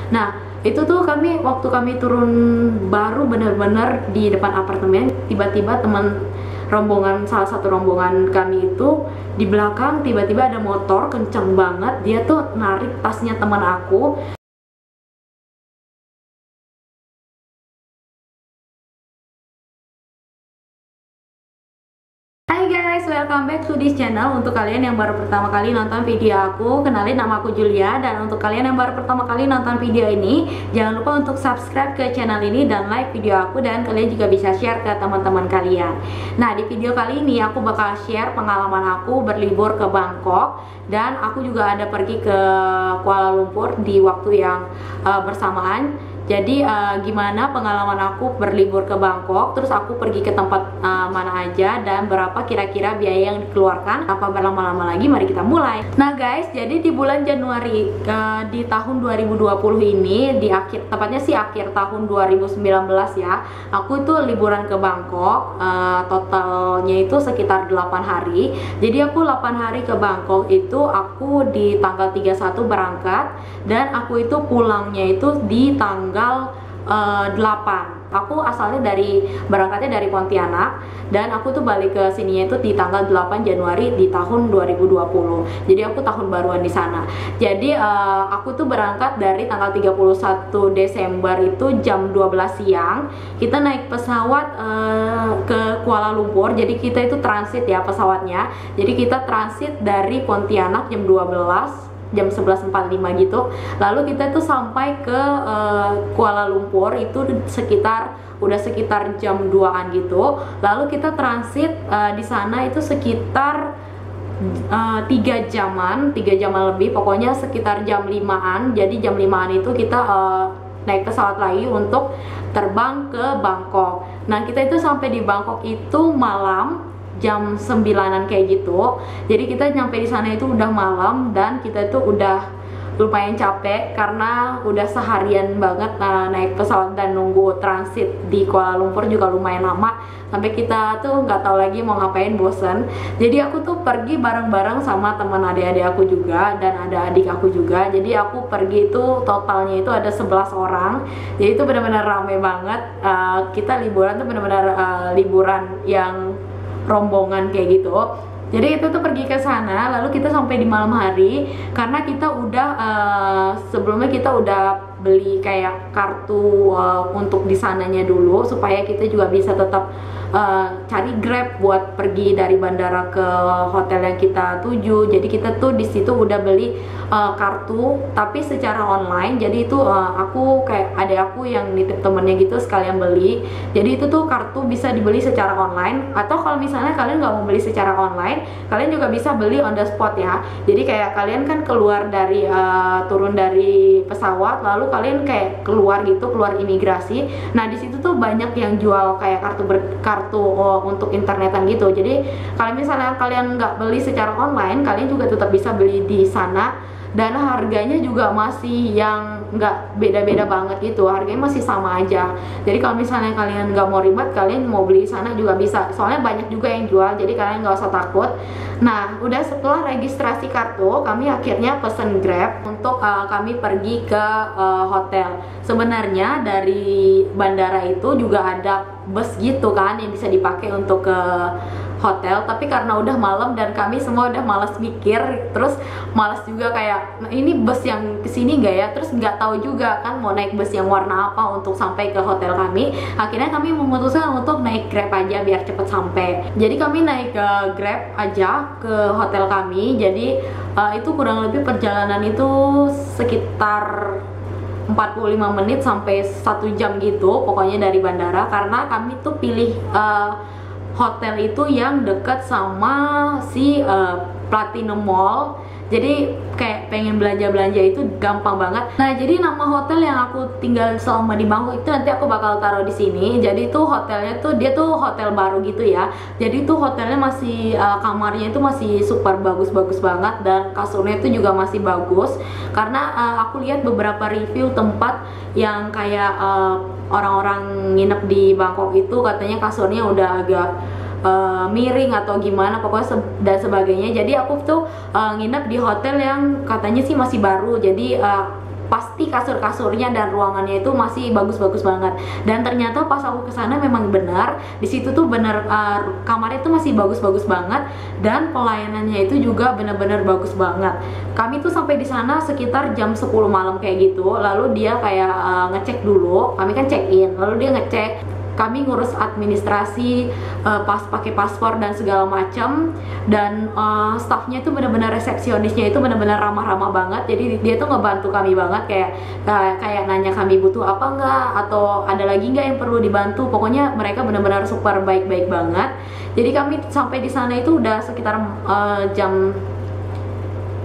Nah, itu tuh waktu kami turun baru bener-bener di depan apartemen, tiba-tiba teman rombongan, salah satu rombongan kami itu di belakang tiba-tiba ada motor kenceng banget, dia tuh narik tasnya teman aku. Hai guys, welcome back to this channel. Untuk kalian yang baru pertama kali nonton video aku, kenalin, nama aku Julia. Dan untuk kalian yang baru pertama kali nonton video ini, jangan lupa untuk subscribe ke channel ini dan like video aku. Dan kalian juga bisa share ke teman-teman kalian. Nah, di video kali ini aku bakal share pengalaman aku berlibur ke Bangkok. Dan aku juga ada pergi ke Kuala Lumpur di waktu yang bersamaan. Jadi gimana pengalaman aku berlibur ke Bangkok, terus aku pergi ke tempat mana aja, dan berapa kira-kira biaya yang dikeluarkan. Apa berlama-lama lagi, mari kita mulai. Nah guys, jadi di bulan Januari di tahun 2020 ini, di tepatnya sih akhir tahun 2019 ya, aku itu liburan ke Bangkok. Totalnya itu sekitar 8 hari. Jadi aku 8 hari ke Bangkok itu, aku di tanggal 31 berangkat, dan aku itu pulangnya itu di tanggal 8. Aku asalnya berangkatnya dari Pontianak, dan aku tuh balik ke sininya itu di tanggal 8 Januari di tahun 2020. Jadi aku tahun baruan di sana. Jadi aku tuh berangkat dari tanggal 31 Desember itu jam 12 siang. Kita naik pesawat ke Kuala Lumpur. Jadi kita itu transit ya pesawatnya. Jadi kita transit dari Pontianak jam 12, jam 11.45 gitu. Lalu kita tuh sampai ke Kuala Lumpur itu udah sekitar jam 2-an gitu. Lalu kita transit di sana itu sekitar 3 jaman lebih, pokoknya sekitar jam 5-an. Jadi jam 5-an itu kita naik pesawat lagi untuk terbang ke Bangkok. Nah, kita itu sampai di Bangkok itu malam jam 9-an kayak gitu. Jadi kita nyampe di sana itu udah malam, dan kita itu udah lumayan capek karena udah seharian banget naik pesawat dan nunggu transit di Kuala Lumpur juga lumayan lama, sampai kita tuh nggak tahu lagi mau ngapain, bosen. Jadi aku tuh pergi bareng-bareng sama teman adik-adik aku juga, dan ada adik aku juga. Jadi aku pergi itu totalnya itu ada 11 orang. Jadi itu benar-benar rame banget. Kita liburan tuh benar-benar liburan yang rombongan kayak gitu. Jadi itu tuh pergi ke sana, lalu kita sampai di malam hari karena kita udah sebelumnya kita udah beli kayak kartu untuk di sananya dulu, supaya kita juga bisa tetap cari Grab buat pergi dari bandara ke hotel yang kita tuju. Jadi kita tuh di situ udah beli kartu tapi secara online. Jadi itu aku kayak ada aku yang nitip temennya gitu sekalian beli. Jadi itu tuh kartu bisa dibeli secara online, atau kalau misalnya kalian nggak mau beli secara online, kalian juga bisa beli on the spot ya. Jadi kayak kalian kan keluar dari turun dari pesawat, lalu kalian kayak keluar imigrasi. Nah di situ tuh banyak yang jual kayak kartu untuk internetan gitu. Jadi kalau misalnya kalian nggak beli secara online, kalian juga tetap bisa beli di sana, dan harganya juga masih yang nggak beda-beda banget gitu, harganya masih sama aja. Jadi kalau misalnya kalian nggak mau ribet, kalian mau beli di sana juga bisa, soalnya banyak juga yang jual. Jadi kalian nggak usah takut. Nah udah setelah registrasi kartu, kami akhirnya pesen Grab untuk kami pergi ke hotel. Sebenarnya dari bandara itu juga ada bus gitu kan yang bisa dipakai untuk ke hotel, tapi karena udah malam dan kami semua udah malas mikir, terus malas juga kayak ini bus yang kesini nggak ya, terus nggak tahu juga kan mau naik bus yang warna apa untuk sampai ke hotel kami. Akhirnya kami memutuskan untuk naik Grab aja biar cepet sampai. Jadi kami naik Grab aja ke hotel kami. Jadi itu kurang lebih perjalanan itu sekitar 45 menit sampai 1 jam gitu pokoknya dari bandara, karena kami tuh pilih hotel itu yang dekat sama si Platinum Mall. Jadi kayak pengen belanja-belanja itu gampang banget. Nah, jadi nama hotel yang aku tinggal selama di Bangkok itu nanti aku bakal taruh di sini. Jadi tuh hotelnya tuh dia tuh hotel baru gitu ya. Jadi tuh hotelnya masih kamarnya itu masih super bagus-bagus banget, dan kasurnya itu juga masih bagus. Karena aku lihat beberapa review tempat yang kayak orang-orang nginep di Bangkok itu katanya kasurnya udah agak miring atau gimana pokoknya dan sebagainya. Jadi aku tuh nginep di hotel yang katanya sih masih baru. Jadi pasti kasur-kasurnya dan ruangannya itu masih bagus-bagus banget. Dan ternyata pas aku kesana memang benar di situ tuh bener kamarnya itu masih bagus-bagus banget, dan pelayanannya itu juga bener-bener bagus banget. Kami tuh sampai di sana sekitar jam 10 malam kayak gitu. Lalu dia kayak ngecek dulu, kami kan check in, lalu dia ngecek, kami ngurus administrasi, pas pakai paspor dan segala macam. Dan staffnya itu benar-benar, resepsionisnya itu benar-benar ramah-ramah banget. Jadi dia tuh ngebantu kami banget, kayak nanya kami butuh apa enggak, atau ada lagi nggak yang perlu dibantu. Pokoknya mereka benar-benar super baik-baik banget. Jadi kami sampai di sana itu udah sekitar jam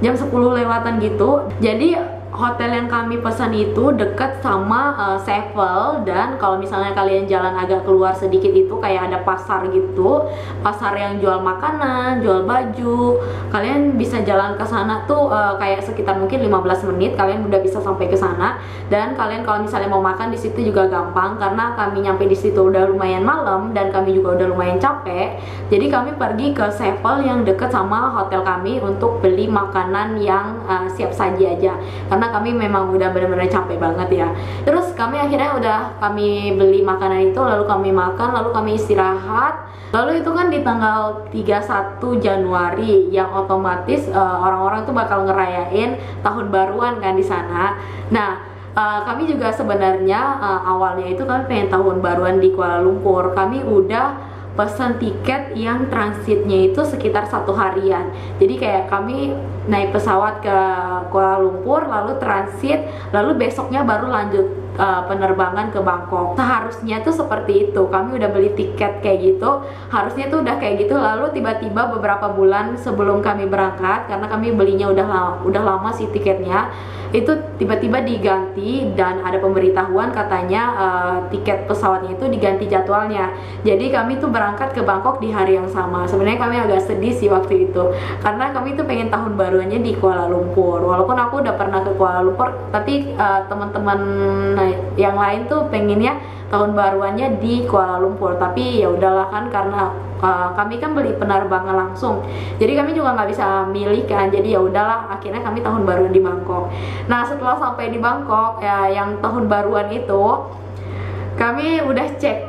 10 lewatan gitu. Jadi hotel yang kami pesan itu dekat sama Sevel, dan kalau misalnya kalian jalan agak keluar sedikit itu kayak ada pasar gitu, pasar yang jual makanan, jual baju. Kalian bisa jalan ke sana tuh kayak sekitar mungkin 15 menit kalian udah bisa sampai ke sana. Dan kalian kalau misalnya mau makan di situ juga gampang, karena kami nyampe di situ udah lumayan malam dan kami juga udah lumayan capek. Jadi kami pergi ke Sevel yang dekat sama hotel kami untuk beli makanan yang siap saji aja, karena kami memang udah benar-benar capek banget ya. Terus kami beli makanan itu, lalu kami makan, lalu kami istirahat. Lalu itu kan di tanggal 31 Januari yang otomatis orang-orang tuh bakal ngerayain tahun baruan kan di sana. Nah, kami juga sebenarnya awalnya itu kami pengen tahun baruan di Kuala Lumpur. Kami udah pesan tiket yang transitnya itu sekitar 1 harian. Jadi kayak kami naik pesawat ke Kuala Lumpur, lalu transit, lalu besoknya baru lanjut penerbangan ke Bangkok. Seharusnya tuh seperti itu. Kami udah beli tiket kayak gitu, harusnya tuh udah kayak gitu. Lalu tiba-tiba beberapa bulan sebelum kami berangkat, karena kami belinya udah lama sih tiketnya, itu tiba-tiba diganti dan ada pemberitahuan katanya tiket pesawatnya itu diganti jadwalnya. Jadi kami tuh berangkat ke Bangkok di hari yang sama. Sebenarnya kami agak sedih sih waktu itu, karena kami tuh pengen tahun baruannya di Kuala Lumpur. Walaupun aku udah pernah ke Kuala Lumpur, tapi teman-teman yang lain tuh pengennya tahun baruannya di Kuala Lumpur. Tapi ya udahlah kan, karena kami kan beli penerbangan langsung, jadi kami juga nggak bisa milih kan. Jadi ya udahlah, akhirnya kami tahun baruan di Bangkok. Nah, setelah sampai di Bangkok ya, yang tahun baruan itu kami udah check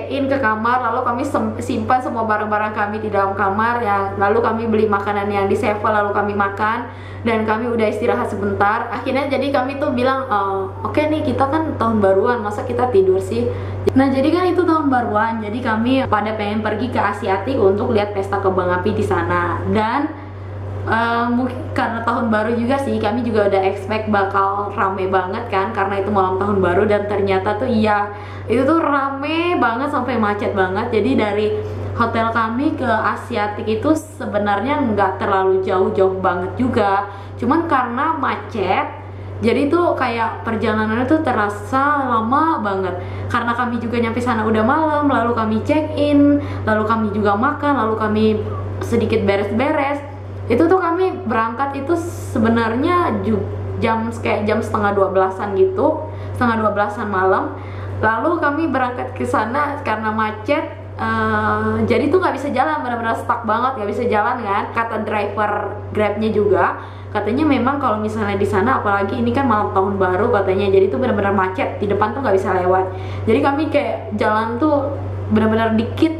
in ke kamar, lalu kami simpan semua barang-barang kami di dalam kamar ya. Lalu kami beli makanan yang di Sevel, lalu kami makan, dan kami udah istirahat sebentar. Akhirnya jadi kami tuh bilang, oke nih, kita kan tahun baruan, masa kita tidur sih. Nah, jadi kan itu tahun baruan, jadi kami pada pengen pergi ke Asiatik untuk lihat pesta kembang api di sana. Dan mungkin karena tahun baru juga sih, kami juga udah expect bakal rame banget kan, karena itu malam tahun baru. Dan ternyata tuh iya, itu tuh rame banget sampai macet banget. Jadi dari hotel kami ke Asiatik itu sebenarnya nggak terlalu jauh-jauh banget juga, cuman karena macet jadi tuh kayak perjalanannya tuh terasa lama banget. Karena kami juga nyampe sana udah malam, lalu kami check in, lalu kami juga makan, lalu kami sedikit beres-beres. Itu tuh kami berangkat itu sebenarnya kayak jam setengah 12-an gitu, setengah 12-an malam. Lalu kami berangkat ke sana karena macet. Jadi tuh nggak bisa jalan, benar-benar stuck banget, nggak bisa jalan kan. Kata driver Grabnya juga, katanya memang kalau misalnya di sana, apalagi ini kan malam tahun baru katanya, jadi tuh benar-benar macet, di depan tuh nggak bisa lewat. Jadi kami kayak jalan tuh benar-benar dikit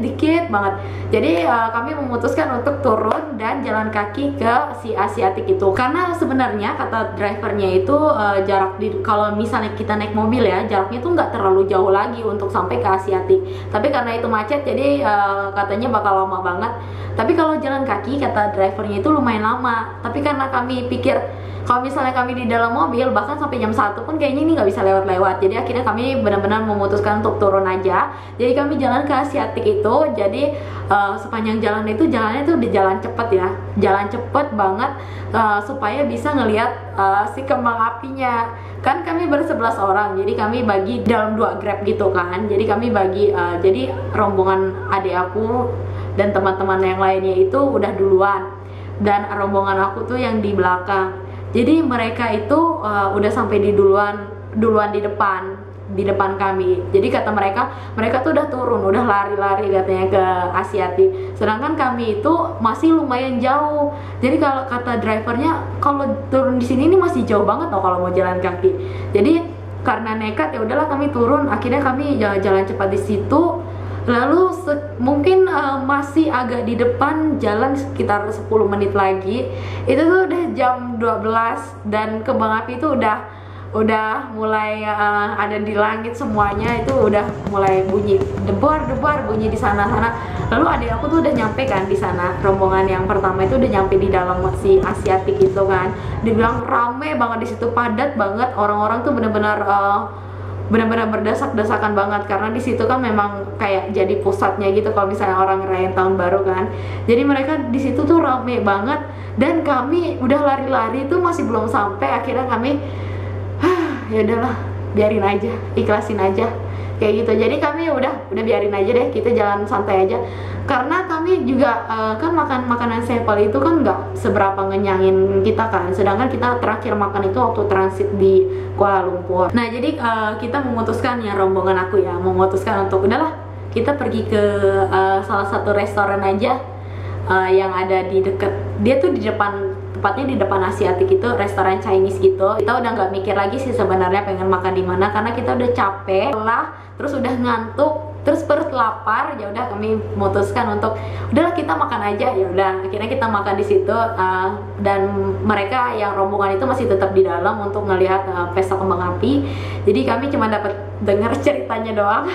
banget. Jadi kami memutuskan untuk turun dan jalan kaki ke si Asiatik itu, karena sebenarnya kata drivernya itu kalau misalnya kita naik mobil ya, jaraknya tuh nggak terlalu jauh lagi untuk sampai ke Asiatik. Tapi karena itu macet, jadi katanya bakal lama banget. Tapi kalau jalan kaki, kata drivernya itu lumayan lama. Tapi karena kami pikir kalau misalnya kami di dalam mobil bahkan sampai jam 1 pun kayaknya ini nggak bisa lewat-lewat. Jadi akhirnya kami benar-benar memutuskan untuk turun aja. Jadi kami jalan ke Asiatik itu. Jadi sepanjang jalan itu, jalannya tuh di jalan cepet ya, jalan cepet banget, supaya bisa ngelihat si kembang apinya. Kan kami ber-11 orang, jadi kami bagi dalam 2 Grab gitu kan. Jadi kami bagi, jadi rombongan adik aku dan teman-teman yang lainnya itu udah duluan, dan rombongan aku tuh yang di belakang. Jadi mereka itu udah sampai di duluan di depan. di depan kami. Jadi kata mereka tuh udah turun, udah lari-lari katanya ke Asiatik. Sedangkan kami itu masih lumayan jauh. Jadi kalau kata drivernya, kalau turun di sini ini masih jauh banget loh kalau mau jalan kaki. Jadi karena nekat ya udahlah kami turun. Akhirnya kami jalan cepat di situ. Lalu mungkin masih agak di depan jalan sekitar 10 menit lagi. Itu tuh udah jam 12 dan kembang api itu udah mulai ada di langit semuanya, itu udah mulai bunyi debar bunyi di sana-sana. Lalu adik aku tuh udah nyampe kan di sana, rombongan yang pertama itu udah nyampe di dalam si Asiatik itu kan. Dibilang rame banget di situ, padat banget, orang-orang tuh bener-bener berdesak-desakan banget karena di situ kan memang kayak jadi pusatnya gitu kalau misalnya orang ngerayain tahun baru kan. Jadi mereka di situ tuh rame banget dan kami udah lari-lari tuh masih belum sampai. Akhirnya kami ya udahlah, biarin aja, ikhlasin aja kayak gitu. Jadi kami udah biarin aja deh, kita jalan santai aja karena kami juga kan makan makanan simpel itu kan nggak seberapa ngenyangin kita kan, sedangkan kita terakhir makan itu waktu transit di Kuala Lumpur. Nah jadi kita memutuskan, ya rombongan aku ya memutuskan untuk udahlah kita pergi ke salah satu restoran aja yang ada di deket, dia tuh di depan, tepatnya di depan Asiatik itu, restoran Chinese gitu. Kita udah nggak mikir lagi sih sebenarnya pengen makan di mana karena kita udah capek lah, terus udah ngantuk, terus perut lapar. Ya udah kami memutuskan untuk udahlah kita makan aja. Ya udah akhirnya kita makan di situ dan mereka yang rombongan itu masih tetap di dalam untuk ngelihat pesta kembang api. Jadi kami cuma dapat dengar ceritanya doang.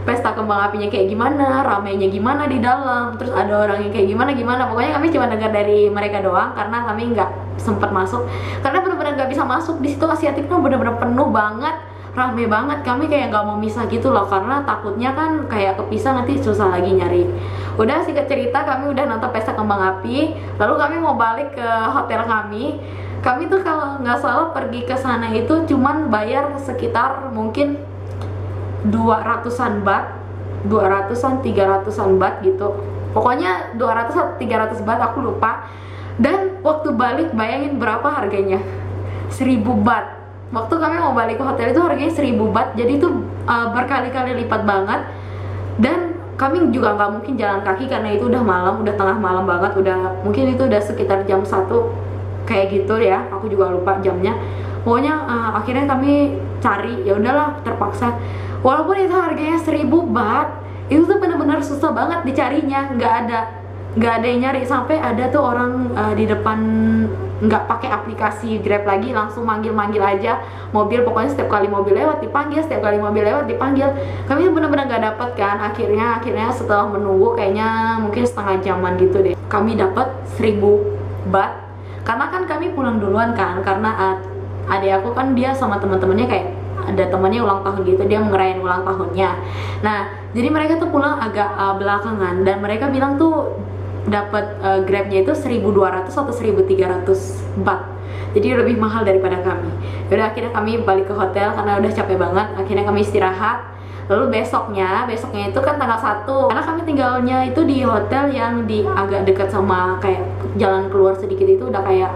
Pesta kembang apinya kayak gimana, ramainya gimana di dalam, terus ada orang yang kayak gimana. Pokoknya kami cuma dengar dari mereka doang karena kami nggak sempat masuk karena benar-benar nggak bisa masuk. Di situ Asiatik tuh benar-benar penuh banget, rame banget. Kami kayak nggak mau misah gitu loh karena takutnya kan kayak kepisah nanti susah lagi nyari. Udah singkat cerita kami udah nonton pesta kembang api, lalu kami mau balik ke hotel kami. Kami tuh kalau nggak salah pergi ke sana itu cuman bayar sekitar mungkin 200-an baht, 200-an, 300-an baht gitu. Pokoknya 200 atau 300 baht, aku lupa. Dan waktu balik bayangin berapa harganya? 1000 baht. Waktu kami mau balik ke hotel itu harganya 1000 baht. Jadi itu berkali-kali lipat banget. Dan kami juga nggak mungkin jalan kaki karena itu udah malam, udah tengah malam banget. Mungkin itu udah sekitar jam 1 kayak gitu ya. Aku juga lupa jamnya. Pokoknya akhirnya kami cari, ya udahlah terpaksa. Walaupun itu harganya 1000 baht, itu tuh bener-bener susah banget dicarinya, nggak ada yang nyari. Sampai ada tuh orang di depan nggak pakai aplikasi Grab lagi, langsung manggil aja mobil. Pokoknya setiap kali mobil lewat dipanggil, setiap kali mobil lewat dipanggil. Kami bener-bener nggak dapet kan. Akhirnya setelah menunggu kayaknya mungkin setengah jaman gitu deh, kami dapat 1000 baht. Karena kan kami pulang duluan kan, karena adik aku kan dia sama teman-temannya kayak ada temannya ulang tahun gitu, dia ngerayain ulang tahunnya. Nah jadi mereka tuh pulang agak belakangan dan mereka bilang tuh dapat Grabnya itu 1200 atau 1300 baht, jadi lebih mahal daripada kami. Yaudah akhirnya kami balik ke hotel karena udah capek banget. Akhirnya kami istirahat. Lalu besoknya itu kan tanggal 1, karena kami tinggalnya itu di hotel yang di agak dekat sama kayak jalan keluar sedikit, itu udah kayak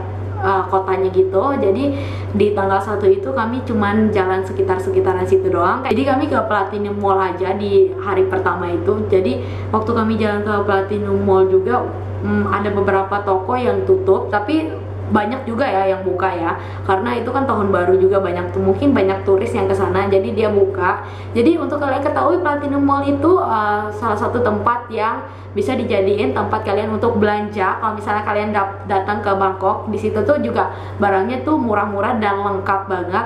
kotanya gitu. Jadi di tanggal 1 itu kami cuman jalan sekitaran situ doang. Jadi kami ke Platinum Mall aja di hari pertama itu. Jadi waktu kami jalan ke Platinum Mall juga ada beberapa toko yang tutup, tapi banyak juga ya yang buka ya, karena itu kan tahun baru juga, mungkin banyak turis yang kesana, jadi dia buka. Jadi untuk kalian ketahui, Platinum Mall itu salah satu tempat yang bisa dijadiin tempat kalian untuk belanja. Kalau misalnya kalian datang ke Bangkok, di situ tuh juga barangnya tuh murah-murah dan lengkap banget.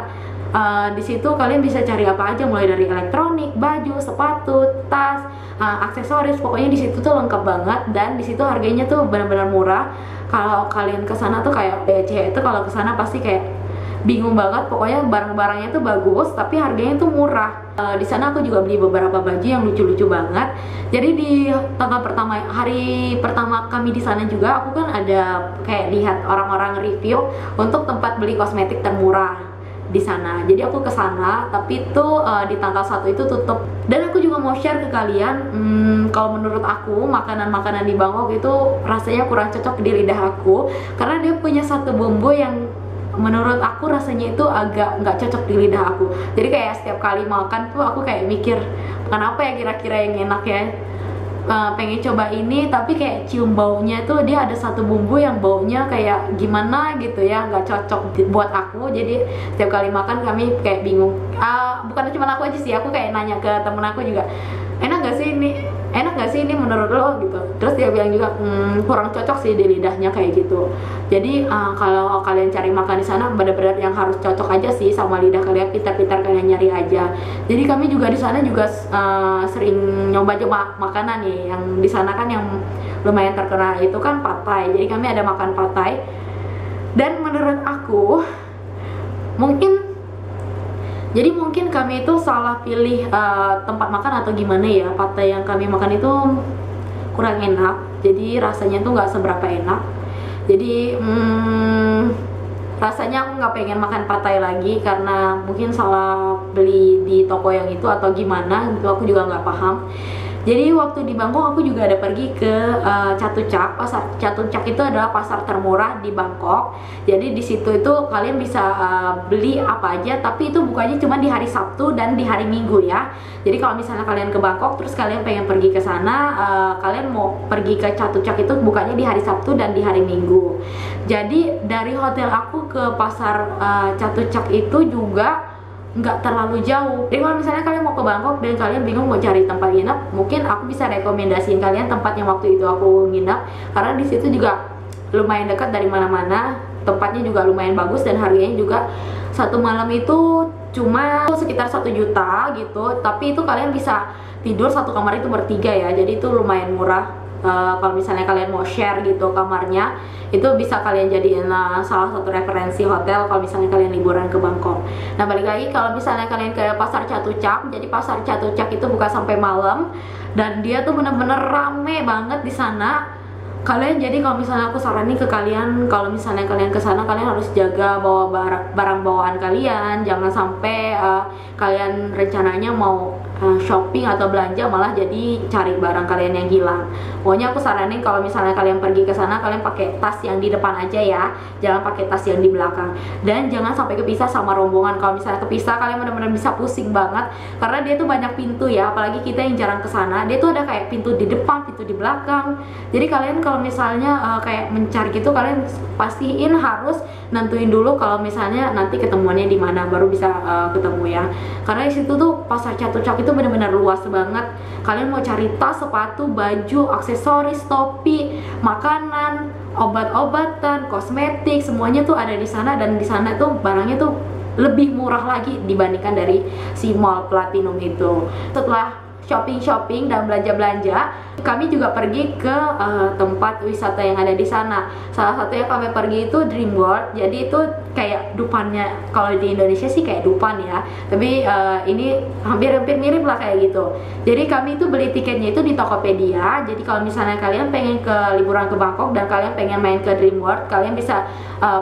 Di situ kalian bisa cari apa aja, mulai dari elektronik, baju, sepatu, tas, aksesoris. Pokoknya di situ tuh lengkap banget dan di situ harganya tuh benar-benar murah. Kalau kalian kesana tuh kayak cewek itu kalau kesana pasti kayak bingung banget. Pokoknya barang-barangnya tuh bagus tapi harganya tuh murah. Di sana aku juga beli beberapa baju yang lucu-lucu banget. Jadi di hari pertama kami di sana juga, aku kan ada kayak lihat orang-orang review untuk tempat beli kosmetik termurah di sana. Jadi aku ke sana, tapi itu di tanggal 1 itu tutup. Dan aku juga mau share ke kalian, kalau menurut aku makanan-makanan di Bangkok itu rasanya kurang cocok di lidah aku, karena dia punya satu bumbu yang menurut aku rasanya itu agak nggak cocok di lidah aku. Jadi kayak setiap kali makan tuh aku kayak mikir kenapa ya kira-kira yang enak ya. Pengen coba ini tapi kayak cium baunya tuh dia ada satu bumbu yang baunya kayak gimana gitu ya, nggak cocok buat aku. Jadi setiap kali makan kami kayak bingung. Bukan cuma aku aja sih, aku kayak nanya ke temen aku juga, enak gak sih ini menurut lo gitu. Terus dia bilang juga kurang cocok sih di lidahnya kayak gitu. Jadi kalau kalian cari makan di sana benar-benar yang harus cocok aja sih sama lidah kalian, pintar-pintar kalian nyari aja. Jadi kami juga di sana juga sering nyoba-nyoba makanan nih yang di sana kan yang lumayan terkenal itu kan pad thai. Jadi kami ada makan pad thai dan menurut aku mungkin kami itu salah pilih tempat makan atau gimana ya. Pad thai yang kami makan itu kurang enak, jadi rasanya tuh nggak seberapa enak. Jadi rasanya aku nggak pengen makan pad thai lagi karena mungkin salah beli di toko yang itu atau gimana gitu, aku juga nggak paham. Jadi waktu di Bangkok aku juga ada pergi ke Chatuchak. Pasar Chatuchak itu adalah pasar termurah di Bangkok. Jadi di situ itu kalian bisa beli apa aja, tapi itu bukanya cuma di hari Sabtu dan di hari Minggu ya. Jadi kalau misalnya kalian ke Bangkok terus kalian pengen pergi ke sana, kalian mau pergi ke Chatuchak itu bukanya di hari Sabtu dan di hari Minggu. Jadi dari hotel aku ke pasar Chatuchak itu juga nggak terlalu jauh. Jadi kalau misalnya kalian mau ke Bangkok dan kalian bingung mau cari tempat nginep, mungkin aku bisa rekomendasiin kalian tempat yang waktu itu aku nginep, karena di situ juga lumayan dekat dari mana-mana, tempatnya juga lumayan bagus dan harganya juga satu malam itu cuma sekitar 1 juta gitu. Tapi itu kalian bisa tidur satu kamar itu bertiga ya, jadi itu lumayan murah. Kalau misalnya kalian mau share gitu kamarnya, itu bisa kalian jadiin salah satu referensi hotel kalau misalnya kalian liburan ke Bangkok. Nah balik lagi, kalau misalnya kalian ke pasar Chatuchak, jadi pasar Chatuchak itu buka sampai malam dan dia tuh bener-bener rame banget di sana. Jadi kalau misalnya aku saranin ke kalian, kalau misalnya kalian ke sana kalian harus jaga bawa barang bawaan kalian, jangan sampai kalian rencananya mau shopping atau belanja malah jadi cari barang kalian yang hilang. Pokoknya aku saranin kalau misalnya kalian pergi ke sana, kalian pakai tas yang di depan aja ya, jangan pakai tas yang di belakang. Dan jangan sampai kepisah sama rombongan. Kalau misalnya kepisah kalian benar-benar bisa pusing banget karena dia tuh banyak pintu ya, apalagi kita yang jarang ke sana. Dia tuh ada kayak pintu di depan, pintu di belakang. Jadi kalian kalau misalnya kayak mencari gitu, kalian pastiin harus nentuin dulu kalau misalnya nanti ketemuannya di mana baru bisa ketemu ya. Karena di situ tuh pasar Chatuchak itu benar-benar luas banget. Kalian mau cari tas, sepatu, baju, aksesoris, topi, makanan, obat-obatan, kosmetik, semuanya tuh ada di sana. Dan di sana tuh barangnya tuh lebih murah lagi dibandingkan dari si mall Platinum itu. Setelah shopping dan belanja-belanja, kami juga pergi ke tempat wisata yang ada di sana. Salah satu yang kami pergi itu Dream World. Jadi itu kayak dupannya, kalau di Indonesia sih kayak dupan ya, tapi ini hampir mirip lah kayak gitu. Jadi kami itu beli tiketnya itu di Tokopedia. Jadi kalau misalnya kalian pengen ke liburan ke Bangkok dan kalian pengen main ke Dream World, kalian bisa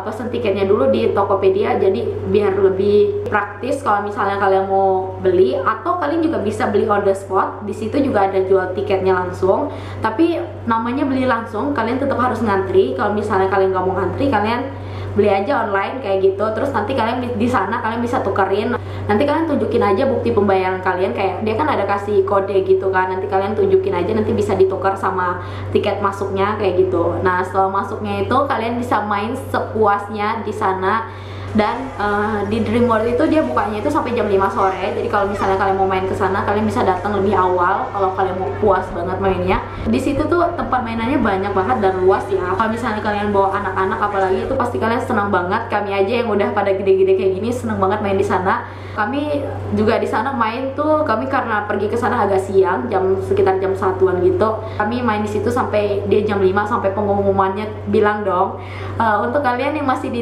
pesen tiketnya dulu di Tokopedia. Jadi biar lebih praktis kalau misalnya kalian mau beli, atau kalian juga bisa beli on the spot. Di situ juga ada jual tiketnya langsung. Tapi namanya beli langsung, kalian tetap harus ngantri. Kalau misalnya kalian nggak mau ngantri, kalian beli aja online kayak gitu. Terus nanti kalian di sana kalian bisa tukerin. Nanti kalian tunjukin aja bukti pembayaran kalian, kayak dia kan ada kasih kode gitu kan. Nanti kalian tunjukin aja, nanti bisa ditukar sama tiket masuknya kayak gitu. Nah setelah masuknya itu kalian bisa main sepuasnya di sana. Dan di Dream World itu dia bukanya itu sampai jam 5 sore. Jadi kalau misalnya kalian mau main ke sana, kalian bisa datang lebih awal kalau kalian mau puas banget mainnya. Di situ tuh tempat mainannya banyak banget dan luas ya. Kalau misalnya kalian bawa anak-anak apalagi, itu pasti kalian senang banget. Kami aja yang udah pada gede-gede kayak gini seneng banget main di sana. Kami juga di sana main tuh, kami karena pergi ke sana agak siang, sekitar jam 1-an gitu. Kami main di situ sampai dia jam 5, sampai pengumumannya bilang dong, untuk kalian yang masih di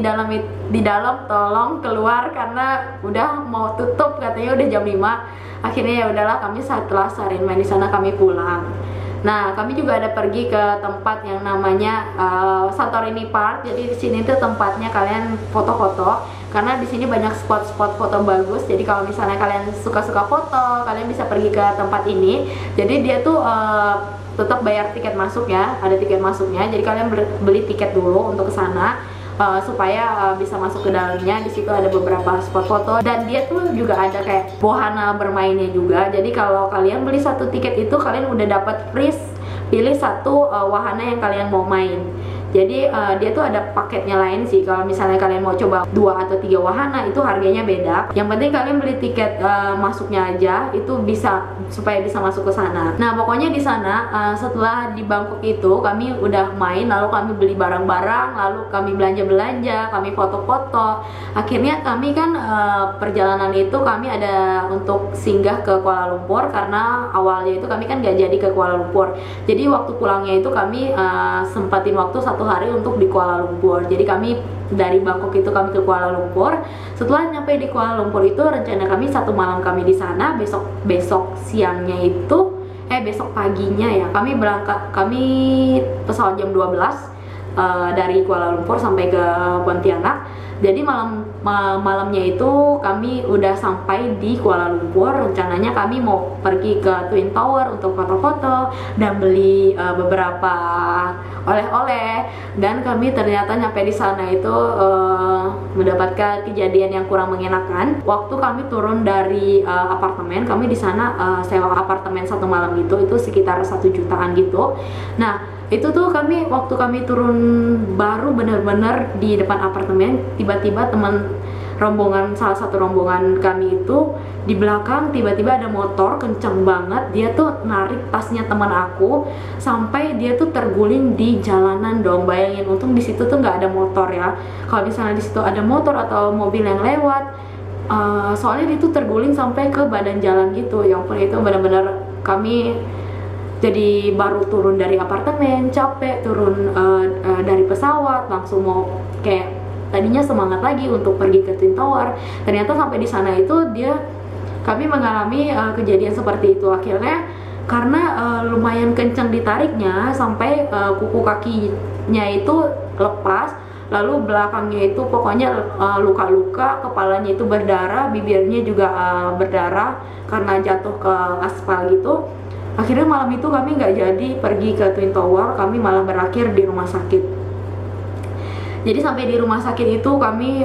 dalam tolong keluar karena udah mau tutup, katanya udah jam 5. Akhirnya ya udahlah, kami setelah seharian main di sana kami pulang. Nah, kami juga ada pergi ke tempat yang namanya Santorini Park. Jadi di sini tuh tempatnya kalian foto-foto, karena di sini banyak spot-spot foto bagus. Jadi kalau misalnya kalian suka-suka foto, kalian bisa pergi ke tempat ini. Jadi dia tuh tetap bayar tiket masuk ya, ada tiket masuknya. Jadi kalian beli tiket dulu untuk ke sana. supaya bisa masuk ke dalamnya. Di situ ada beberapa spot foto dan dia tuh juga ada kayak wahana bermainnya juga. Jadi kalau kalian beli satu tiket itu kalian udah dapat free pilih satu wahana yang kalian mau main. Jadi dia tuh ada paketnya lain sih. Kalau misalnya kalian mau coba 2 atau 3 wahana itu harganya beda. Yang penting kalian beli tiket masuknya aja itu bisa supaya bisa masuk ke sana. Nah pokoknya di sana setelah di Bangkok itu kami udah main, lalu kami beli barang-barang, lalu kami belanja-belanja, kami foto-foto. Akhirnya kami kan perjalanan itu kami ada untuk singgah ke Kuala Lumpur karena awalnya itu kami kan gak jadi ke Kuala Lumpur. Jadi waktu pulangnya itu kami sempatin waktu 1 hari untuk di Kuala Lumpur. Jadi kami dari Bangkok itu kami ke Kuala Lumpur. Setelah nyampe di Kuala Lumpur itu rencana kami 1 malam kami di sana. Besok siangnya itu besok paginya ya kami berangkat, kami pesawat jam 12 dari Kuala Lumpur sampai ke Pontianak. Jadi malamnya itu kami udah sampai di Kuala Lumpur. Rencananya kami mau pergi ke Twin Tower untuk foto-foto dan beli beberapa oleh-oleh. Dan kami ternyata nyampe di sana itu mendapatkan kejadian yang kurang mengenakan. Waktu kami turun dari apartemen, kami di sana sewa apartemen 1 malam gitu, itu sekitar 1 jutaan gitu. Nah itu tuh kami waktu kami turun baru bener-bener di depan apartemen, tiba-tiba teman rombongan, salah satu rombongan kami itu di belakang tiba-tiba ada motor kenceng banget. Dia tuh narik tasnya teman aku sampai dia tuh terguling di jalanan dong. Bayangin, untung di situ tuh nggak ada motor ya. Kalau misalnya di situ ada motor atau mobil yang lewat, soalnya dia tuh terguling sampai ke badan jalan gitu. Yang pun itu benar-benar kami jadi baru turun dari apartemen, capek, turun dari pesawat, langsung mau kayak tadinya semangat lagi untuk pergi ke Twin Tower. Ternyata sampai di sana itu kami mengalami kejadian seperti itu. Akhirnya karena lumayan kencang ditariknya sampai kuku kakinya itu lepas, lalu belakangnya itu pokoknya luka-luka, kepalanya itu berdarah, bibirnya juga berdarah karena jatuh ke aspal gitu. Akhirnya malam itu kami nggak jadi pergi ke Twin Tower, kami malah berakhir di rumah sakit. Jadi sampai di rumah sakit itu kami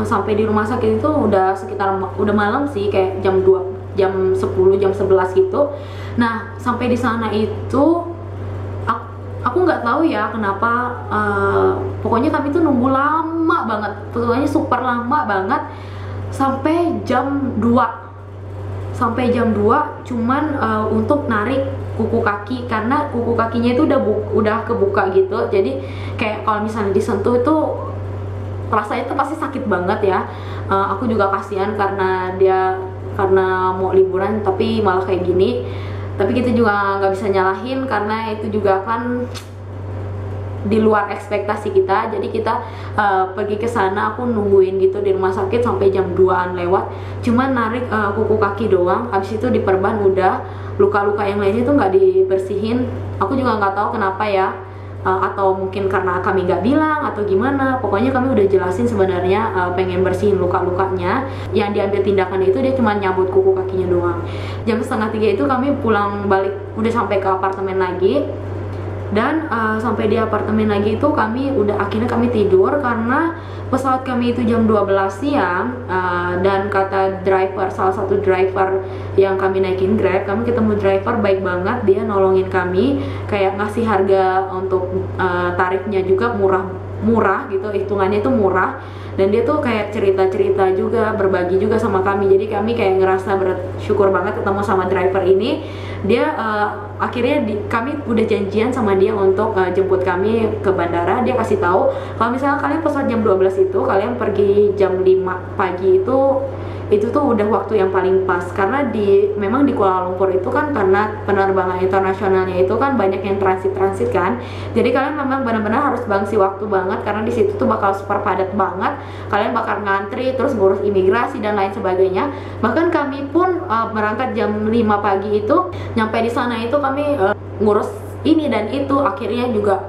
sampai di rumah sakit itu udah sekitar udah malam sih, kayak jam 2, jam 10, jam 11 gitu. Nah sampai di sana itu aku nggak tahu ya kenapa, pokoknya kami tuh nunggu lama banget, pokoknya super lama banget sampai jam 2 cuman untuk narik kuku kaki, karena kuku kakinya itu udah kebuka gitu. Jadi kayak kalau misalnya disentuh itu rasanya itu pasti sakit banget ya. Aku juga kasihan karena mau liburan tapi malah kayak gini. Tapi kita juga nggak bisa nyalahin karena itu juga kan di luar ekspektasi kita. Jadi kita pergi ke sana, aku nungguin gitu di rumah sakit sampai jam 2-an lewat, cuman narik kuku kaki doang. Habis itu diperban udah, luka-luka yang lainnya tuh nggak dibersihin. Aku juga nggak tahu kenapa ya, atau mungkin karena kami nggak bilang atau gimana. Pokoknya kami udah jelasin sebenarnya pengen bersihin luka-lukanya. Yang diambil tindakan itu dia cuma nyabut kuku kakinya doang. Jam 2:30 itu kami pulang balik, udah sampai ke apartemen lagi. Dan sampai di apartemen lagi itu akhirnya kami tidur karena pesawat kami itu jam 12 siang. Dan kata salah satu driver yang kami naikin Grab, kami ketemu driver baik banget, dia nolongin kami, kayak ngasih harga untuk tarifnya juga murah gitu, hitungannya itu murah. Dan dia tuh kayak cerita-cerita juga, berbagi juga sama kami. Jadi kami kayak ngerasa bersyukur banget ketemu sama driver ini. Dia akhirnya kami udah janjian sama dia untuk jemput kami ke bandara. Dia kasih tahu kalau misalnya kalian pesawat jam 12 itu, kalian pergi jam 5 pagi itu tuh udah waktu yang paling pas. Karena memang di Kuala Lumpur itu kan karena penerbangan internasionalnya itu kan banyak yang transit kan. Jadi kalian memang benar-benar harus bangsi waktu banget, karena di situ tuh bakal super padat banget. Kalian bakal ngantri, terus ngurus imigrasi dan lain sebagainya. Bahkan kami pun berangkat jam 5 pagi itu, nyampe di sana itu kami ngurus ini dan itu. Akhirnya juga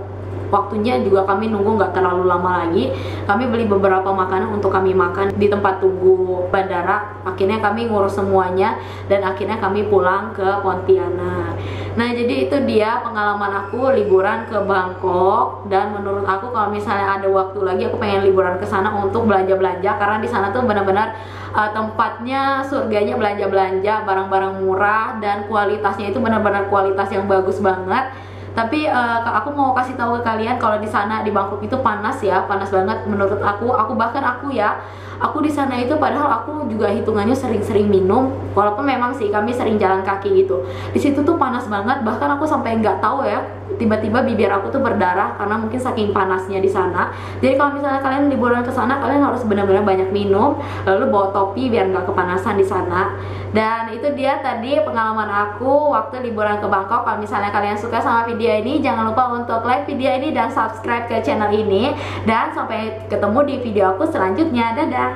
waktunya juga kami nunggu nggak terlalu lama lagi. Kami beli beberapa makanan untuk kami makan di tempat tunggu bandara. Akhirnya kami ngurus semuanya dan akhirnya kami pulang ke Pontianak. Nah, jadi itu dia pengalaman aku liburan ke Bangkok, dan menurut aku kalau misalnya ada waktu lagi aku pengen liburan ke sana untuk belanja-belanja, karena di sana tuh benar-benar tempatnya surganya belanja-belanja, barang-barang murah dan kualitasnya itu benar-benar kualitas yang bagus banget. Tapi aku mau kasih tahu ke kalian kalau di sana di Bangkok itu panas ya, panas banget menurut aku. Aku di sana itu padahal aku juga hitungannya sering-sering minum, walaupun memang sih kami sering jalan kaki gitu. Di situ tuh panas banget, bahkan aku sampai nggak tahu ya, tiba-tiba bibir aku tuh berdarah karena mungkin saking panasnya di sana. Jadi kalau misalnya kalian liburan ke sana, kalian harus benar-benar banyak minum, lalu bawa topi biar nggak kepanasan di sana. Dan itu dia tadi pengalaman aku waktu liburan ke Bangkok. Kalau misalnya kalian suka sama video ini, jangan lupa untuk like video ini dan subscribe ke channel ini. Dan sampai ketemu di video aku selanjutnya. Dadah!